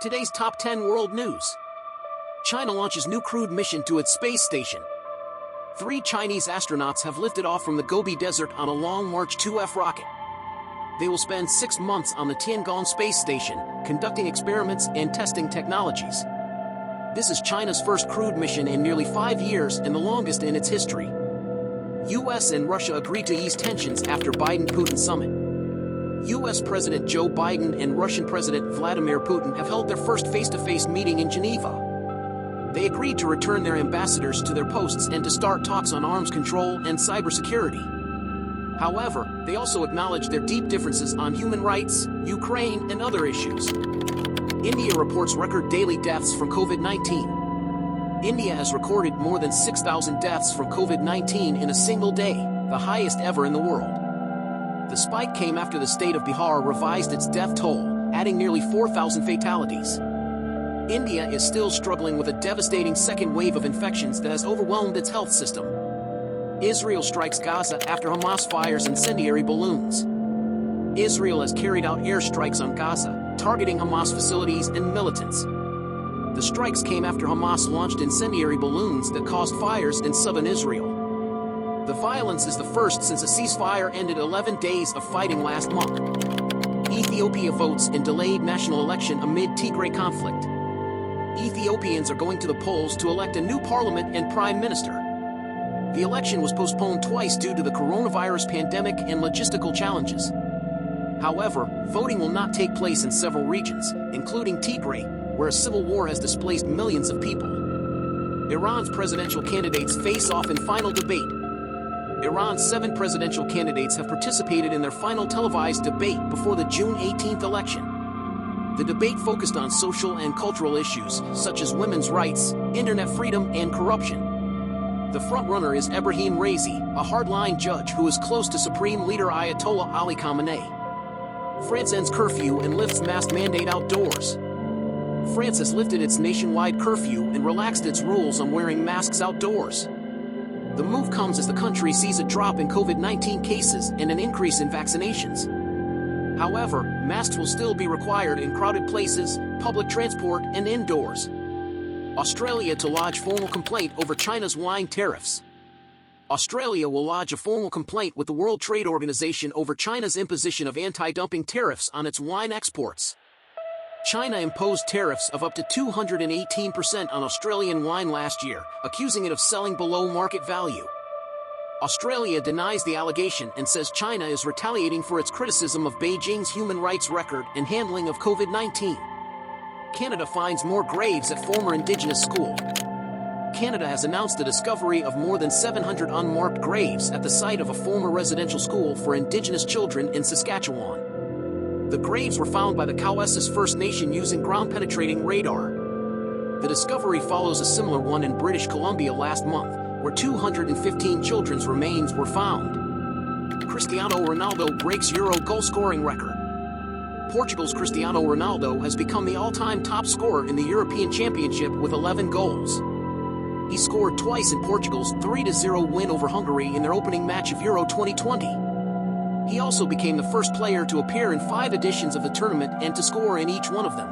today's top 10 world news. China launches new crewed mission to its space station. 3 Chinese astronauts have lifted off from the Gobi Desert on a Long March 2F rocket. They will spend 6 months on the Tiangong space station, conducting experiments and testing technologies. This is China's first crewed mission in nearly 5 years and the longest in its history. US and Russia agreed to ease tensions after Biden-Putin summit. US President Joe Biden and Russian President Vladimir Putin have held their first face-to-face meeting in Geneva. They agreed to return their ambassadors to their posts and to start talks on arms control and cybersecurity. However, they also acknowledged their deep differences on human rights, Ukraine, and other issues. India reports record daily deaths from COVID-19. India has recorded more than 6,000 deaths from COVID-19 in a single day, the highest ever in the world. The spike came after the state of Bihar revised its death toll, adding nearly 4,000 fatalities. India is still struggling with a devastating second wave of infections that has overwhelmed its health system. Israel strikes Gaza after Hamas fires incendiary balloons. Israel has carried out airstrikes on Gaza, targeting Hamas facilities and militants. The strikes came after Hamas launched incendiary balloons that caused fires in southern Israel. The violence is the first since a ceasefire ended 11 days of fighting last month. Ethiopia votes in delayed national election amid Tigray conflict. Ethiopians are going to the polls to elect a new parliament and prime minister. The election was postponed twice due to the coronavirus pandemic and logistical challenges. However, voting will not take place in several regions, including Tigray, where a civil war has displaced millions of people. Iran's presidential candidates face off in final debate. Iran's 7 presidential candidates have participated in their final televised debate before the June 18th election. The debate focused on social and cultural issues, such as women's rights, internet freedom, and corruption. The frontrunner is Ebrahim Raisi, a hardline judge who is close to Supreme Leader Ayatollah Ali Khamenei. France ends curfew and lifts mask mandate outdoors. France has lifted its nationwide curfew and relaxed its rules on wearing masks outdoors. The move comes as the country sees a drop in COVID-19 cases and an increase in vaccinations. However, masks will still be required in crowded places, public transport, and indoors. Australia to lodge formal complaint over China's wine tariffs. Australia will lodge a formal complaint with the World Trade Organization over China's imposition of anti-dumping tariffs on its wine exports. China imposed tariffs of up to 218% on Australian wine last year, accusing it of selling below market value. Australia denies the allegation and says China is retaliating for its criticism of Beijing's human rights record and handling of COVID-19. Canada finds more graves at former Indigenous school. Canada has announced the discovery of more than 700 unmarked graves at the site of a former residential school for Indigenous children in Saskatchewan. The graves were found by the Cowessess First Nation using ground-penetrating radar. The discovery follows a similar one in British Columbia last month, where 215 children's remains were found. Cristiano Ronaldo breaks Euro goal-scoring record. Portugal's Cristiano Ronaldo has become the all-time top scorer in the European Championship with 11 goals. He scored twice in Portugal's 3-0 win over Hungary in their opening match of Euro 2020. He also became the first player to appear in 5 editions of the tournament and to score in each one of them.